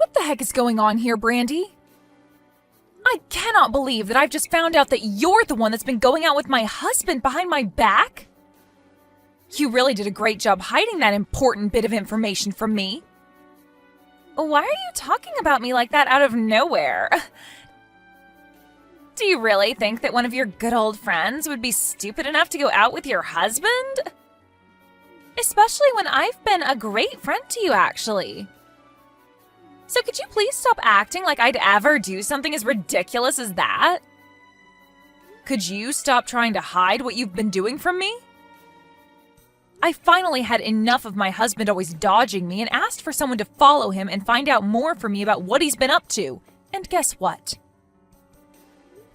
What the heck is going on here, Brandy? I cannot believe that I've just found out that you're the one that's been going out with my husband behind my back. You really did a great job hiding that important bit of information from me. Why are you talking about me like that out of nowhere? Do you really think that one of your good old friends would be stupid enough to go out with your husband? Especially when I've been a great friend to you, actually. So could you please stop acting like I'd ever do something as ridiculous as that? Could you stop trying to hide what you've been doing from me? I finally had enough of my husband always dodging me and asked for someone to follow him and find out more for me about what he's been up to. And guess what?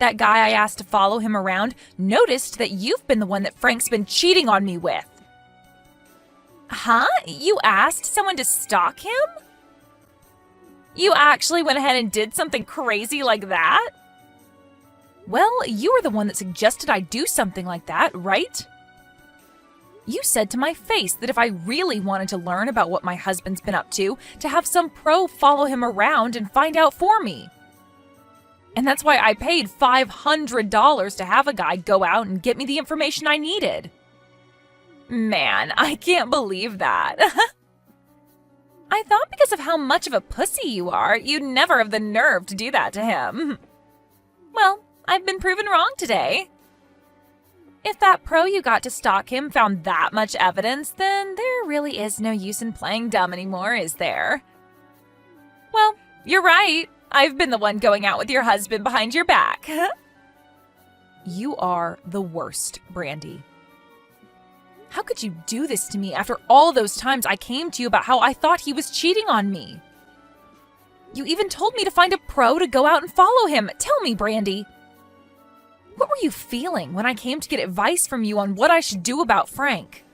That guy I asked to follow him around noticed that you've been the one that Frank's been cheating on me with. Huh? You asked someone to stalk him? You actually went ahead and did something crazy like that? Well, you were the one that suggested I do something like that, right? You said to my face that if I really wanted to learn about what my husband's been up to have some pro follow him around and find out for me. And that's why I paid $500 to have a guy go out and get me the information I needed. Man, I can't believe that. I thought because of how much of a pussy you are, you'd never have the nerve to do that to him. Well, I've been proven wrong today. If that pro you got to stalk him found that much evidence, then there really is no use in playing dumb anymore, is there? Well, you're right. I've been the one going out with your husband behind your back. You are the worst, Brandy. How could you do this to me after all those times I came to you about how I thought he was cheating on me? You even told me to find a pro to go out and follow him. Tell me, Brandy. What were you feeling when I came to get advice from you on what I should do about Frank?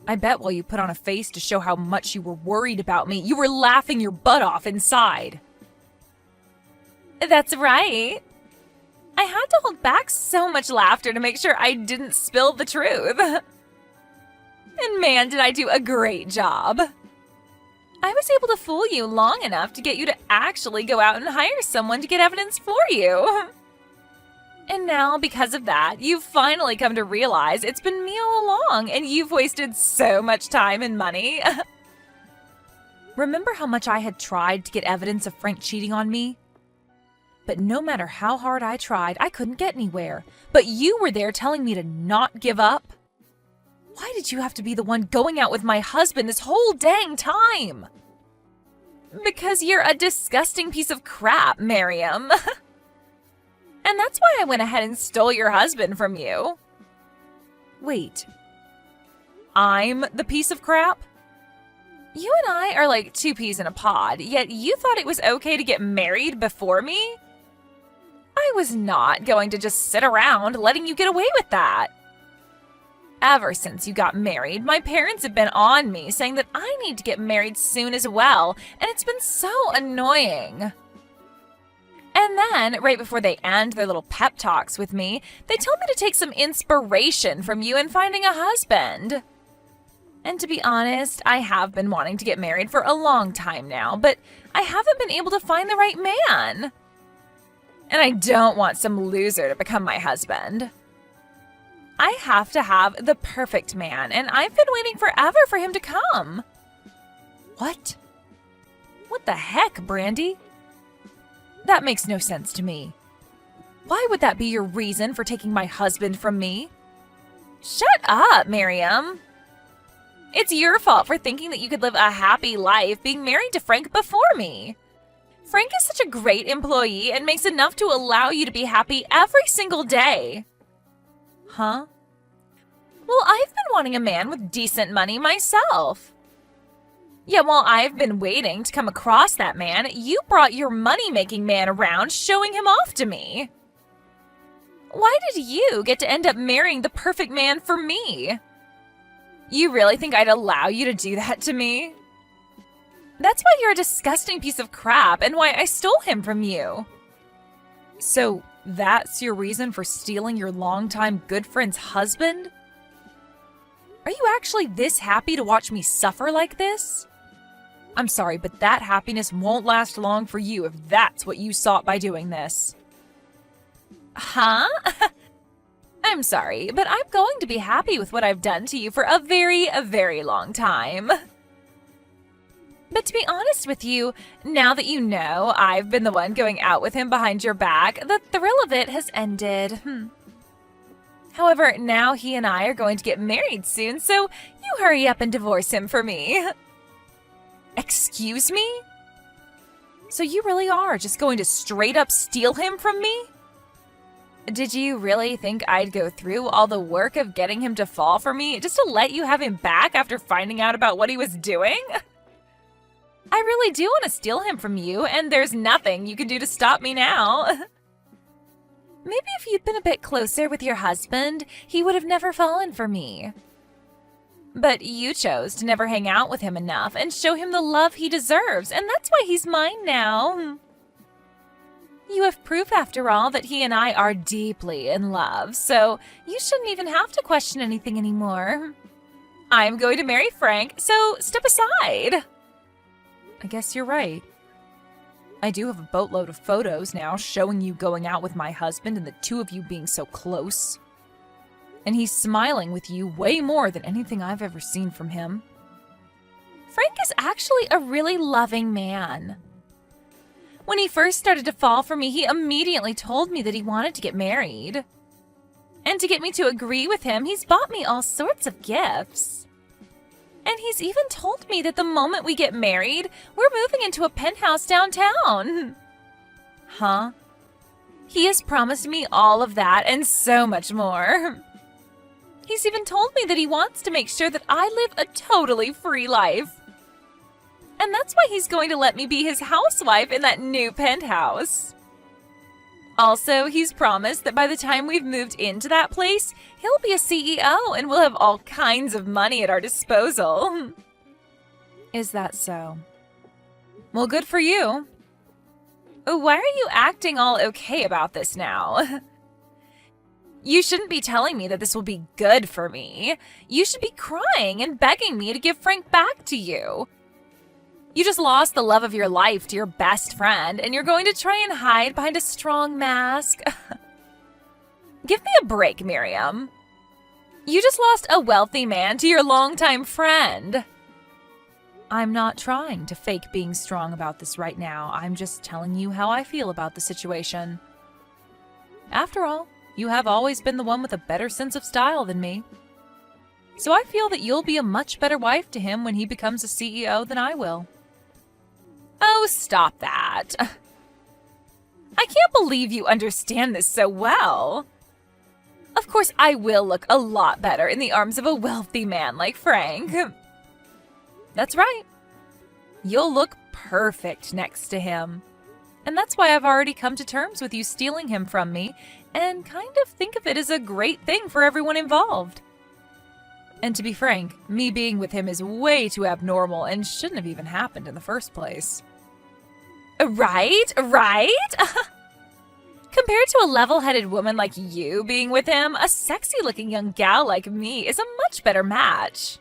I bet while you put on a face to show how much you were worried about me, you were laughing your butt off inside. That's right. I had to hold back so much laughter to make sure I didn't spill the truth. And man, did I do a great job. I was able to fool you long enough to get you to actually go out and hire someone to get evidence for you. And now, because of that, you've finally come to realize it's been me all along and you've wasted so much time and money. Remember how much I had tried to get evidence of Frank cheating on me? But no matter how hard I tried, I couldn't get anywhere. But you were there telling me to not give up. Why did you have to be the one going out with my husband this whole dang time? Because you're a disgusting piece of crap, Miriam. And that's why I went ahead and stole your husband from you. Wait. I'm the piece of crap? You and I are like two peas in a pod, yet you thought it was okay to get married before me? I was not going to just sit around letting you get away with that. Ever since you got married, my parents have been on me saying that I need to get married soon as well, and it's been so annoying. And then, right before they end their little pep talks with me, they told me to take some inspiration from you in finding a husband. And to be honest, I have been wanting to get married for a long time now, but I haven't been able to find the right man. And I don't want some loser to become my husband. I have to have the perfect man, and I've been waiting forever for him to come. What? What the heck, Brandy? That makes no sense to me. Why would that be your reason for taking my husband from me? Shut up, Miriam. It's your fault for thinking that you could live a happy life being married to Frank before me. Frank is such a great employee and makes enough to allow you to be happy every single day. Huh? Well, I've been wanting a man with decent money myself. Yet while I've been waiting to come across that man, you brought your money-making man around, showing him off to me. Why did you get to end up marrying the perfect man for me? You really think I'd allow you to do that to me? That's why you're a disgusting piece of crap and why I stole him from you. So that's your reason for stealing your longtime good friend's husband? Are you actually this happy to watch me suffer like this? I'm sorry, but that happiness won't last long for you if that's what you sought by doing this. Huh? I'm sorry, but I'm going to be happy with what I've done to you for a very long time. But to be honest with you, now that you know I've been the one going out with him behind your back, the thrill of it has ended. However, now he and I are going to get married soon, so you hurry up and divorce him for me. Excuse me? So you really are just going to straight up steal him from me? Did you really think I'd go through all the work of getting him to fall for me just to let you have him back after finding out about what he was doing? I really do want to steal him from you, and there's nothing you can do to stop me now. Maybe if you'd been a bit closer with your husband, he would have never fallen for me. But you chose to never hang out with him enough and show him the love he deserves, and that's why he's mine now. You have proof, after all, that he and I are deeply in love, so you shouldn't even have to question anything anymore. I'm going to marry Frank, so step aside. I guess you're right. I do have a boatload of photos now showing you going out with my husband and the two of you being so close. And he's smiling with you way more than anything I've ever seen from him. Frank is actually a really loving man. When he first started to fall for me, he immediately told me that he wanted to get married. And to get me to agree with him, he's bought me all sorts of gifts. And he's even told me that the moment we get married, we're moving into a penthouse downtown. Huh? He has promised me all of that and so much more. He's even told me that he wants to make sure that I live a totally free life. And that's why he's going to let me be his housewife in that new penthouse. Also, he's promised that by the time we've moved into that place, he'll be a CEO and we'll have all kinds of money at our disposal. Is that so? Well, good for you. Why are you acting all okay about this now? You shouldn't be telling me that this will be good for me. You should be crying and begging me to give Frank back to you. You just lost the love of your life to your best friend, and you're going to try and hide behind a strong mask? Give me a break, Miriam. You just lost a wealthy man to your longtime friend. I'm not trying to fake being strong about this right now. I'm just telling you how I feel about the situation. After all, you have always been the one with a better sense of style than me. So I feel that you'll be a much better wife to him when he becomes a CEO than I will. Oh, stop that. I can't believe you understand this so well. Of course, I will look a lot better in the arms of a wealthy man like Frank. That's right. You'll look perfect next to him. And that's why I've already come to terms with you stealing him from me and kind of think of it as a great thing for everyone involved. And to be frank, me being with him is way too abnormal and shouldn't have even happened in the first place. Right? Compared to a level-headed woman like you being with him, a sexy-looking young gal like me is a much better match.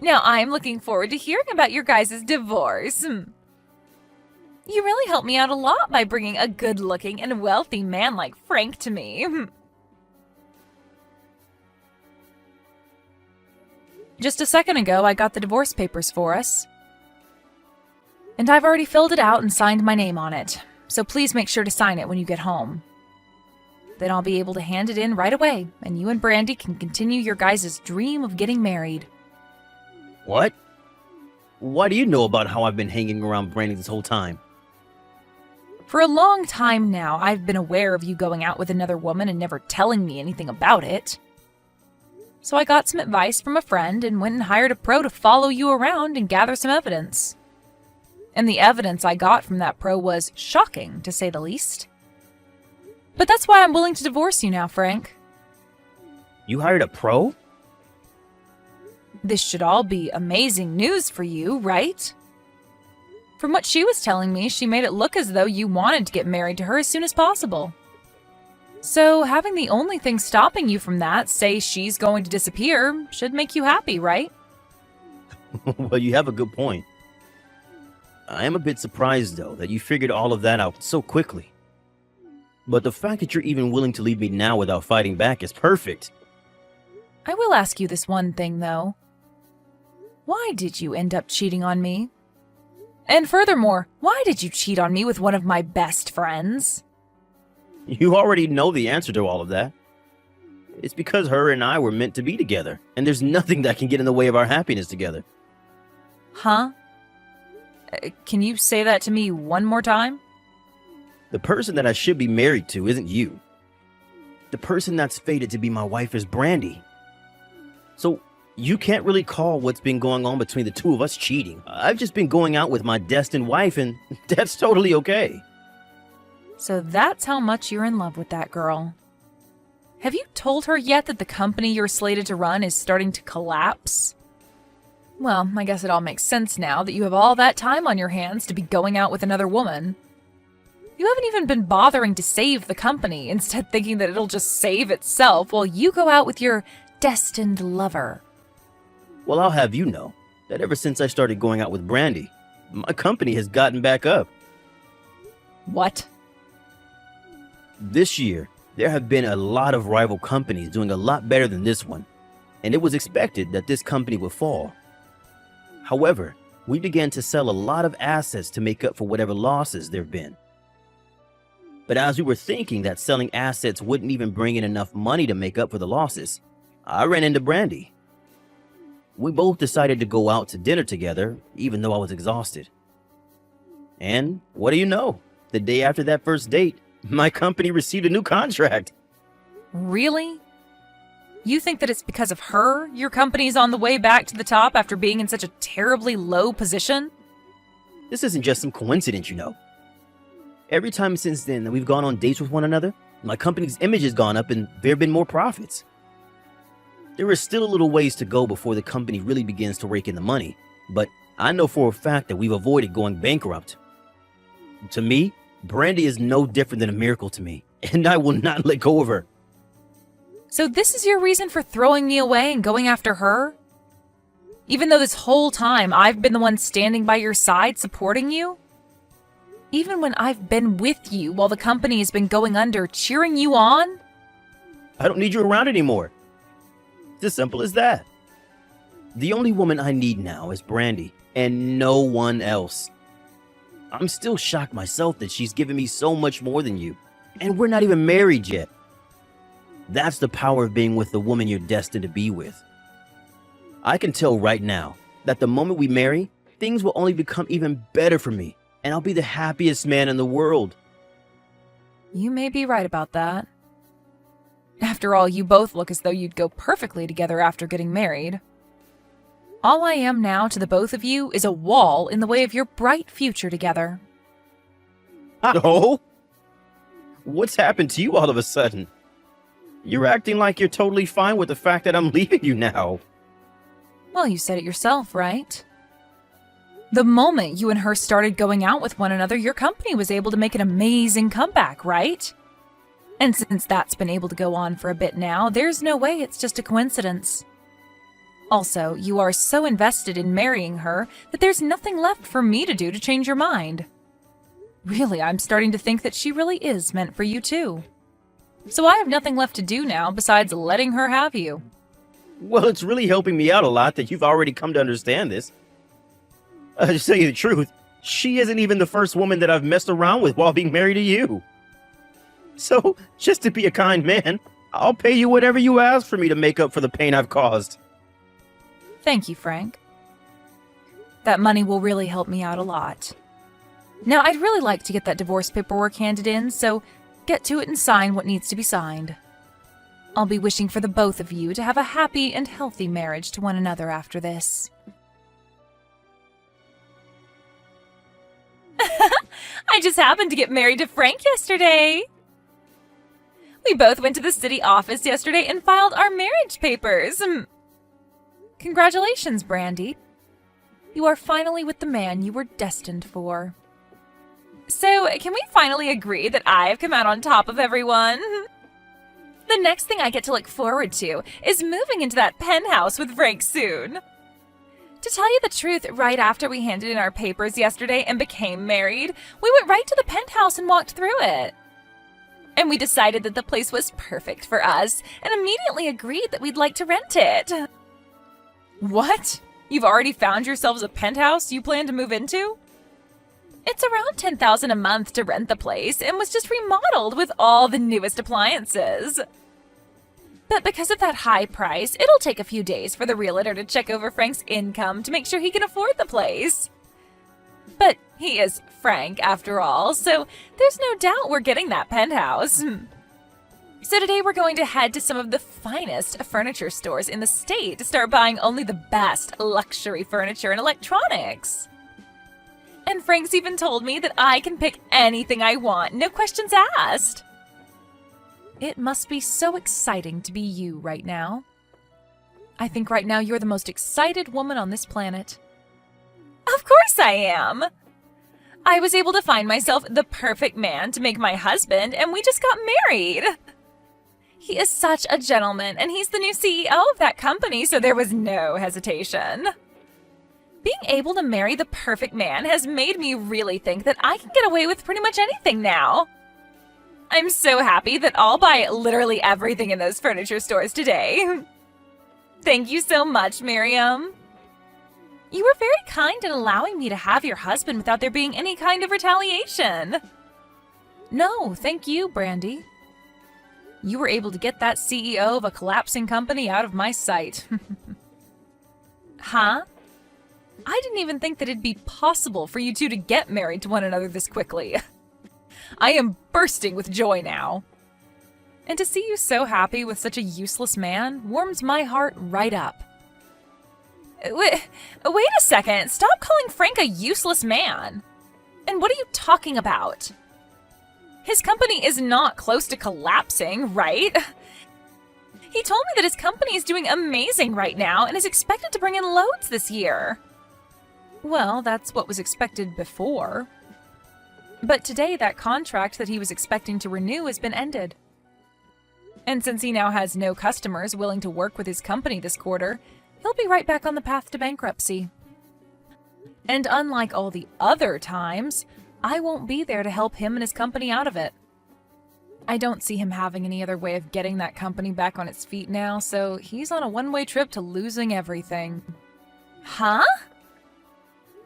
Now I'm looking forward to hearing about your guys' divorce. You really helped me out a lot by bringing a good-looking and wealthy man like Frank to me. Just a second ago, I got the divorce papers for us. And I've already filled it out and signed my name on it. So please make sure to sign it when you get home. Then I'll be able to hand it in right away, and you and Brandy can continue your guys' dream of getting married. What? Why do you know about how I've been hanging around Brandy this whole time? For a long time now, I've been aware of you going out with another woman and never telling me anything about it. So I got some advice from a friend and went and hired a pro to follow you around and gather some evidence. And the evidence I got from that pro was shocking, to say the least. But that's why I'm willing to divorce you now, Frank. You hired a pro? This should all be amazing news for you, right? From what she was telling me, she made it look as though you wanted to get married to her as soon as possible. So having the only thing stopping you from that say she's going to disappear should make you happy, right? Well, you have a good point. I am a bit surprised, though, that you figured all of that out so quickly. But the fact that you're even willing to leave me now without fighting back is perfect. I will ask you this one thing, though. Why did you end up cheating on me? And furthermore, why did you cheat on me with one of my best friends? You already know the answer to all of that. It's because her and I were meant to be together, and there's nothing that can get in the way of our happiness together. Huh? Can you say that to me one more time? The person that I should be married to isn't you. The person that's fated to be my wife is Brandy. So, you can't really call what's been going on between the two of us cheating. I've just been going out with my destined wife, and that's totally okay. So that's how much you're in love with that girl. Have you told her yet that the company you're slated to run is starting to collapse? Well, I guess it all makes sense now that you have all that time on your hands to be going out with another woman. You haven't even been bothering to save the company, instead thinking that it'll just save itself while you go out with your destined lover. Well, I'll have you know that ever since I started going out with Brandy, my company has gotten back up. What? This year, there have been a lot of rival companies doing a lot better than this one, and it was expected that this company would fall. However, we began to sell a lot of assets to make up for whatever losses there have been. But as we were thinking that selling assets wouldn't even bring in enough money to make up for the losses, I ran into Brandy. We both decided to go out to dinner together, even though I was exhausted. And what do you know? The day after that first date, my company received a new contract. Really? You think that it's because of her your company's on the way back to the top after being in such a terribly low position? This isn't just some coincidence, you know. Every time since then that we've gone on dates with one another, my company's image has gone up and there have been more profits. There is still a little ways to go before the company really begins to rake in the money, but I know for a fact that we've avoided going bankrupt. To me, Brandy is no different than a miracle to me, and I will not let go of her. So this is your reason for throwing me away and going after her? Even though this whole time I've been the one standing by your side supporting you? Even when I've been with you while the company has been going under, cheering you on? I don't need you around anymore. It's as simple as that. The only woman I need now is Brandy, and no one else. I'm still shocked myself that she's given me so much more than you, and we're not even married yet. That's the power of being with the woman you're destined to be with. I can tell right now that the moment we marry, things will only become even better for me, and I'll be the happiest man in the world. You may be right about that. After all, you both look as though you'd go perfectly together after getting married. All I am now to the both of you is a wall in the way of your bright future together. Oh? What's happened to you all of a sudden? You're acting like you're totally fine with the fact that I'm leaving you now. Well, you said it yourself, right? The moment you and her started going out with one another, your company was able to make an amazing comeback, right? And since that's been able to go on for a bit now, there's no way it's just a coincidence. Also, you are so invested in marrying her that there's nothing left for me to do to change your mind. Really, I'm starting to think that she really is meant for you too. So I have nothing left to do now besides letting her have you. Well, it's really helping me out a lot that you've already come to understand this. To tell you the truth, she isn't even the first woman that I've messed around with while being married to you. So, just to be a kind man, I'll pay you whatever you ask for me to make up for the pain I've caused. Thank you, Frank. That money will really help me out a lot. Now, I'd really like to get that divorce paperwork handed in, so get to it and sign what needs to be signed. I'll be wishing for the both of you to have a happy and healthy marriage to one another after this. I just happened to get married to Frank yesterday. We both went to the city office yesterday and filed our marriage papers. Congratulations, Brandy. You are finally with the man you were destined for. So, can we finally agree that I've come out on top of everyone? The next thing I get to look forward to is moving into that penthouse with Frank soon. To tell you the truth, right after we handed in our papers yesterday and became married, we went right to the penthouse and walked through it. And we decided that the place was perfect for us and immediately agreed that we'd like to rent it. What? You've already found yourselves a penthouse you plan to move into? It's around $10,000 a month to rent the place and was just remodeled with all the newest appliances. But because of that high price, it'll take a few days for the realtor to check over Frank's income to make sure he can afford the place. But he is Frank, after all, so there's no doubt we're getting that penthouse. So today we're going to head to some of the finest furniture stores in the state to start buying only the best luxury furniture and electronics. And Frank's even told me that I can pick anything I want, no questions asked. It must be so exciting to be you right now. I think right now you're the most excited woman on this planet. Of course I am! I was able to find myself the perfect man to make my husband, and we just got married. He is such a gentleman, and he's the new CEO of that company, so there was no hesitation. Being able to marry the perfect man has made me really think that I can get away with pretty much anything now. I'm so happy that I'll buy literally everything in those furniture stores today. Thank you so much, Miriam. You were very kind in allowing me to have your husband without there being any kind of retaliation. No, thank you, Brandy. You were able to get that CEO of a collapsing company out of my sight. Huh? I didn't even think that it'd be possible for you two to get married to one another this quickly. I am bursting with joy now. And to see you so happy with such a useless man warms my heart right up. Wait a second. Stop calling Frank a useless man. And what are you talking about? His company is not close to collapsing, right? He told me that his company is doing amazing right now and is expected to bring in loads this year. Well, that's what was expected before. But today, that contract that he was expecting to renew has been ended. And since he now has no customers willing to work with his company this quarter, he'll be right back on the path to bankruptcy. And unlike all the other times, I won't be there to help him and his company out of it. I don't see him having any other way of getting that company back on its feet now, so he's on a one-way trip to losing everything. Huh?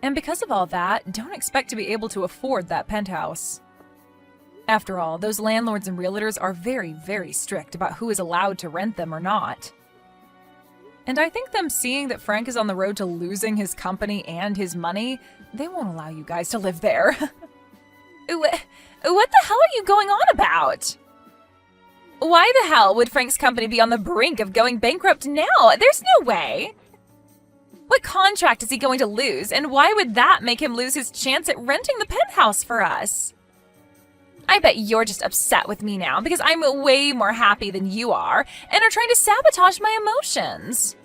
And because of all that, don't expect to be able to afford that penthouse. After all, those landlords and realtors are very, very strict about who is allowed to rent them or not. And I think them seeing that Frank is on the road to losing his company and his money, they won't allow you guys to live there. What the hell are you going on about? Why the hell would Frank's company be on the brink of going bankrupt now? There's no way. What contract is he going to lose, and why would that make him lose his chance at renting the penthouse for us? I bet you're just upset with me now because I'm way more happy than you are and are trying to sabotage my emotions.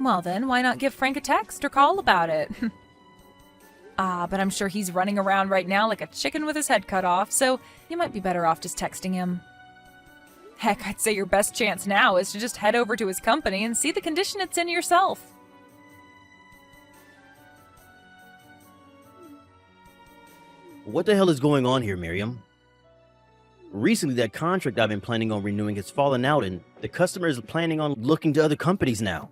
Well then, why not give Frank a text or call about it? But I'm sure he's running around right now like a chicken with his head cut off, so you might be better off just texting him. Heck, I'd say your best chance now is to just head over to his company and see the condition it's in yourself. What the hell is going on here, Miriam? Recently, that contract I've been planning on renewing has fallen out, and the customer is planning on looking to other companies now.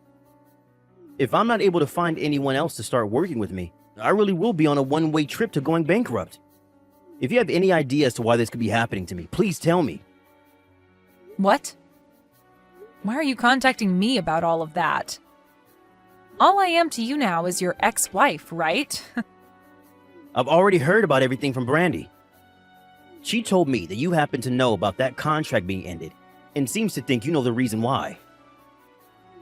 If I'm not able to find anyone else to start working with me, I really will be on a one-way trip to going bankrupt. If you have any idea as to why this could be happening to me, please tell me. What? Why are you contacting me about all of that? All I am to you now is your ex-wife, right? I've already heard about everything from Brandy. She told me that you happen to know about that contract being ended and seems to think you know the reason why.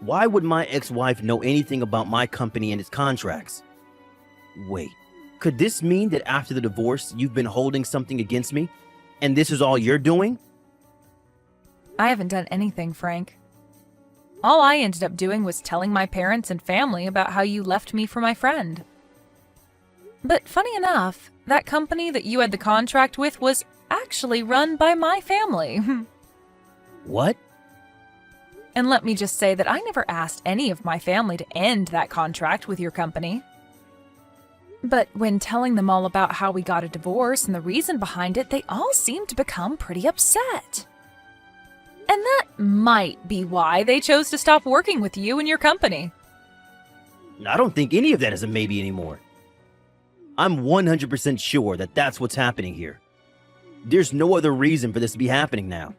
Why would my ex-wife know anything about my company and its contracts? Wait, could this mean that after the divorce you've been holding something against me and this is all you're doing? I haven't done anything, Frank. All I ended up doing was telling my parents and family about how you left me for my friend. But funny enough, that company that you had the contract with was actually run by my family. What? And let me just say that I never asked any of my family to end that contract with your company. But when telling them all about how we got a divorce and the reason behind it, they all seemed to become pretty upset. And that might be why they chose to stop working with you and your company. I don't think any of that is a maybe anymore. I'm 100% sure that that's what's happening here. There's no other reason for this to be happening now.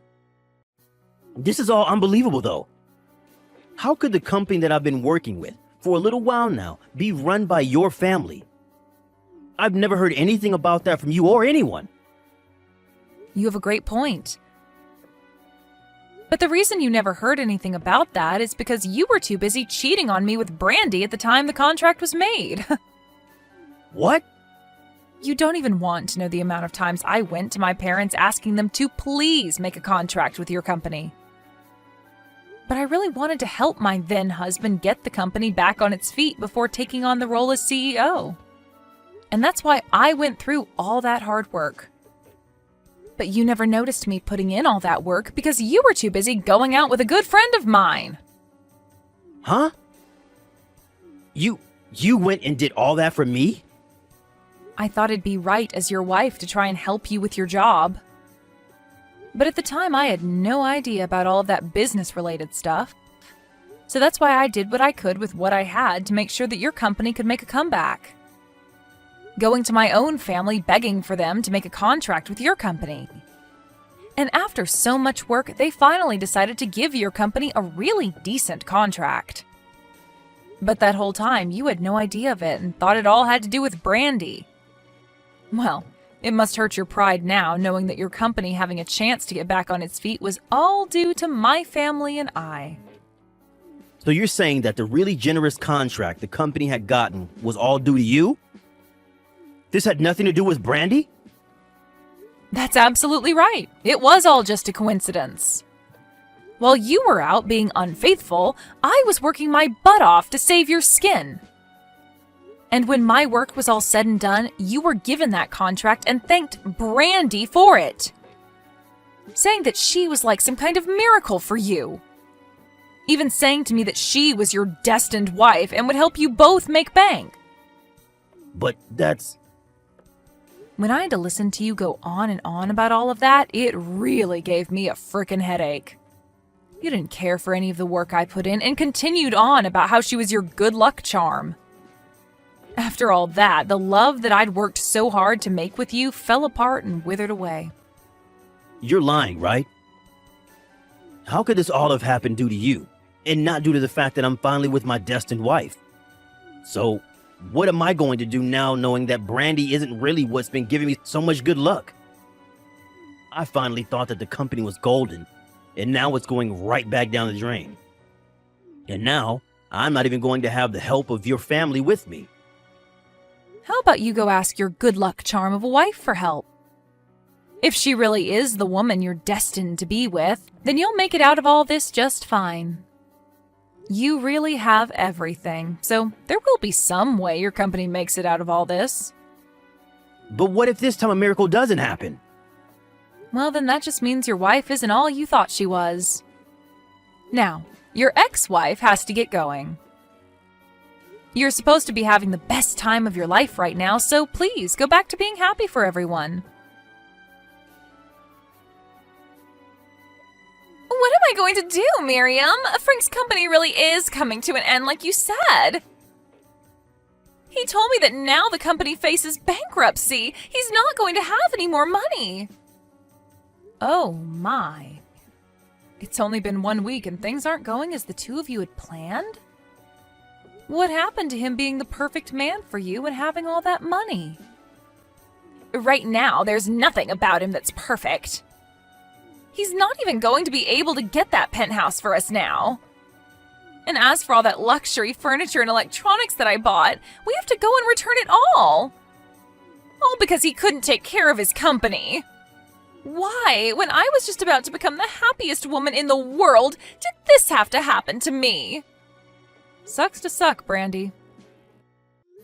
This is all unbelievable, though. How could the company that I've been working with for a little while now be run by your family? I've never heard anything about that from you or anyone. You have a great point. But the reason you never heard anything about that is because you were too busy cheating on me with Brandy at the time the contract was made. What? You don't even want to know the amount of times I went to my parents asking them to please make a contract with your company. But I really wanted to help my then husband get the company back on its feet before taking on the role as CEO. And that's why I went through all that hard work. But you never noticed me putting in all that work because you were too busy going out with a good friend of mine. Huh? You went and did all that for me? I thought it'd be right as your wife to try and help you with your job. But at the time, I had no idea about all of that business-related stuff. So that's why I did what I could with what I had to make sure that your company could make a comeback. Going to my own family begging for them to make a contract with your company. And after so much work, they finally decided to give your company a really decent contract. But that whole time, you had no idea of it and thought it all had to do with Brandy. Well, it must hurt your pride now, knowing that your company having a chance to get back on its feet was all due to my family and I. So you're saying that the really generous contract the company had gotten was all due to you? This had nothing to do with Brandy? That's absolutely right. It was all just a coincidence. While you were out being unfaithful, I was working my butt off to save your skin. And when my work was all said and done, you were given that contract and thanked Brandy for it, saying that she was like some kind of miracle for you. Even saying to me that she was your destined wife and would help you both make bank. But that's... When I had to listen to you go on and on about all of that, it really gave me a frickin' headache. You didn't care for any of the work I put in and continued on about how she was your good luck charm. After all that, the love that I'd worked so hard to make with you fell apart and withered away. You're lying, right? How could this all have happened due to you, and not due to the fact that I'm finally with my destined wife? So, what am I going to do now knowing that Brandy isn't really what's been giving me so much good luck? I finally thought that the company was golden, and now it's going right back down the drain. And now, I'm not even going to have the help of your family with me. How about you go ask your good luck charm of a wife for help? If she really is the woman you're destined to be with, then you'll make it out of all this just fine. You really have everything, so there will be some way your company makes it out of all this. But what if this time a miracle doesn't happen? Well, then that just means your wife isn't all you thought she was. Now, your ex-wife has to get going. You're supposed to be having the best time of your life right now, so please go back to being happy for everyone. What am I going to do, Miriam? Frank's company really is coming to an end like you said. He told me that now the company faces bankruptcy. He's not going to have any more money. Oh my. It's only been 1 week and things aren't going as the two of you had planned? What happened to him being the perfect man for you and having all that money? Right now, there's nothing about him that's perfect. He's not even going to be able to get that penthouse for us now. And as for all that luxury furniture and electronics that I bought, we have to go and return it all. All because he couldn't take care of his company. Why, when I was just about to become the happiest woman in the world, did this have to happen to me? Sucks to suck, Brandy.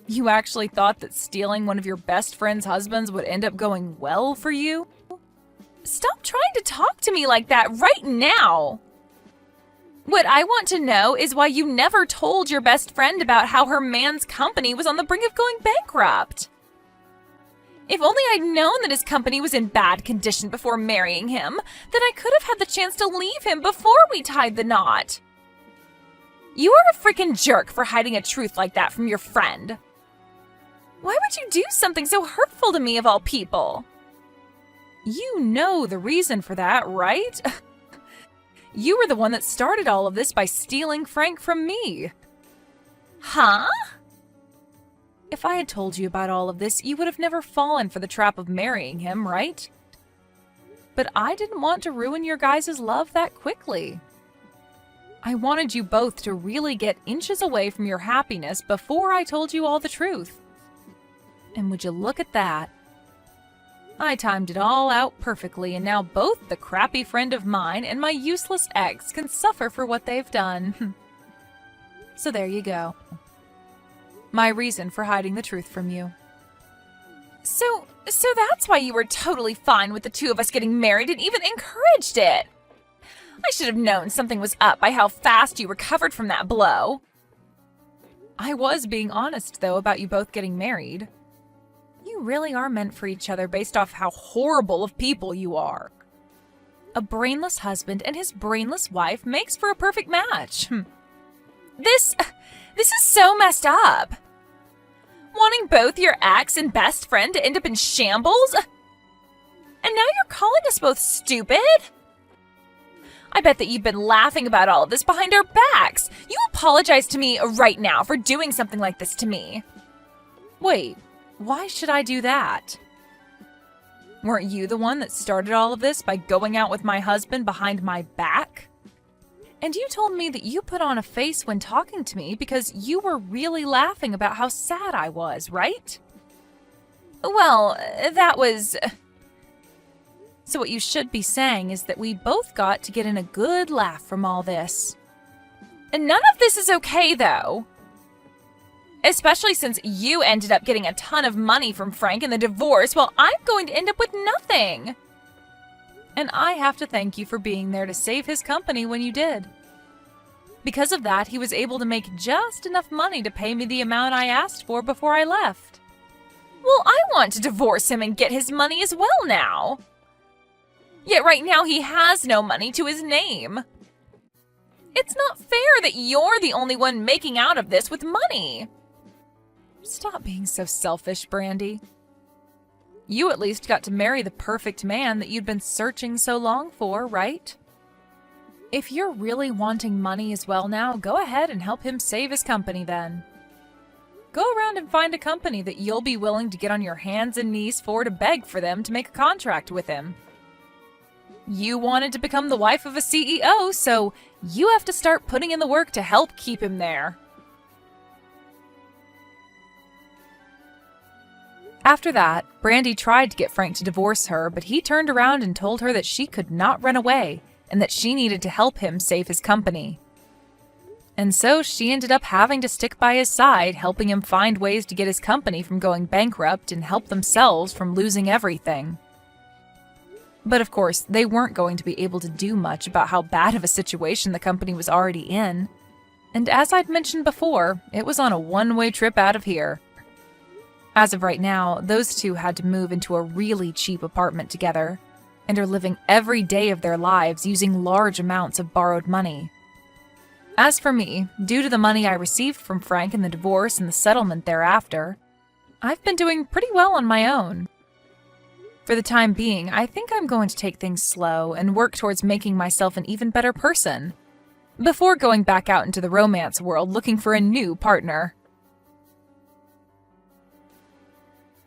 You actually thought that stealing one of your best friend's husbands would end up going well for you? Stop trying to talk to me like that right now! What I want to know is why you never told your best friend about how her man's company was on the brink of going bankrupt. If only I'd known that his company was in bad condition before marrying him, then I could have had the chance to leave him before we tied the knot. You are a freaking jerk for hiding a truth like that from your friend. Why would you do something so hurtful to me of all people? You know the reason for that, right? You were the one that started all of this by stealing Frank from me. Huh? If I had told you about all of this, you would have never fallen for the trap of marrying him, right? But I didn't want to ruin your guys' love that quickly. I wanted you both to really get inches away from your happiness before I told you all the truth. And would you look at that? I timed it all out perfectly, and now both the crappy friend of mine and my useless ex can suffer for what they've done. So there you go. My reason for hiding the truth from you. So that's why you were totally fine with the two of us getting married and even encouraged it. I should have known something was up by how fast you recovered from that blow. I was being honest, though, about you both getting married. You really are meant for each other based off how horrible of people you are. A brainless husband and his brainless wife makes for a perfect match. This is so messed up. Wanting both your ex and best friend to end up in shambles? And now you're calling us both stupid? I bet that you've been laughing about all of this behind our backs. You apologize to me right now for doing something like this to me. Wait, why should I do that? Weren't you the one that started all of this by going out with my husband behind my back? And you told me that you put on a face when talking to me because you were really laughing about how sad I was, right? Well, that was... So what you should be saying is that we both got to get in a good laugh from all this. And none of this is okay, though. Especially since you ended up getting a ton of money from Frank in the divorce while I'm going to end up with nothing. And I have to thank you for being there to save his company when you did. Because of that, he was able to make just enough money to pay me the amount I asked for before I left. Well, I want to divorce him and get his money as well now. Yet right now he has no money to his name. It's not fair that you're the only one making out of this with money. Stop being so selfish, Brandy. You at least got to marry the perfect man that you'd been searching so long for, right? If you're really wanting money as well now, go ahead and help him save his company then. Go around and find a company that you'll be willing to get on your hands and knees for to beg for them to make a contract with him. You wanted to become the wife of a CEO, so you have to start putting in the work to help keep him there. After that, Brandy tried to get Frank to divorce her, but he turned around and told her that she could not run away and that she needed to help him save his company. And so she ended up having to stick by his side, helping him find ways to get his company from going bankrupt and help themselves from losing everything. But of course, they weren't going to be able to do much about how bad of a situation the company was already in. And as I'd mentioned before, it was on a one-way trip out of here. As of right now, those two had to move into a really cheap apartment together and are living every day of their lives using large amounts of borrowed money. As for me, due to the money I received from Frank in the divorce and the settlement thereafter, I've been doing pretty well on my own. For the time being, I think I'm going to take things slow and work towards making myself an even better person, before going back out into the romance world looking for a new partner.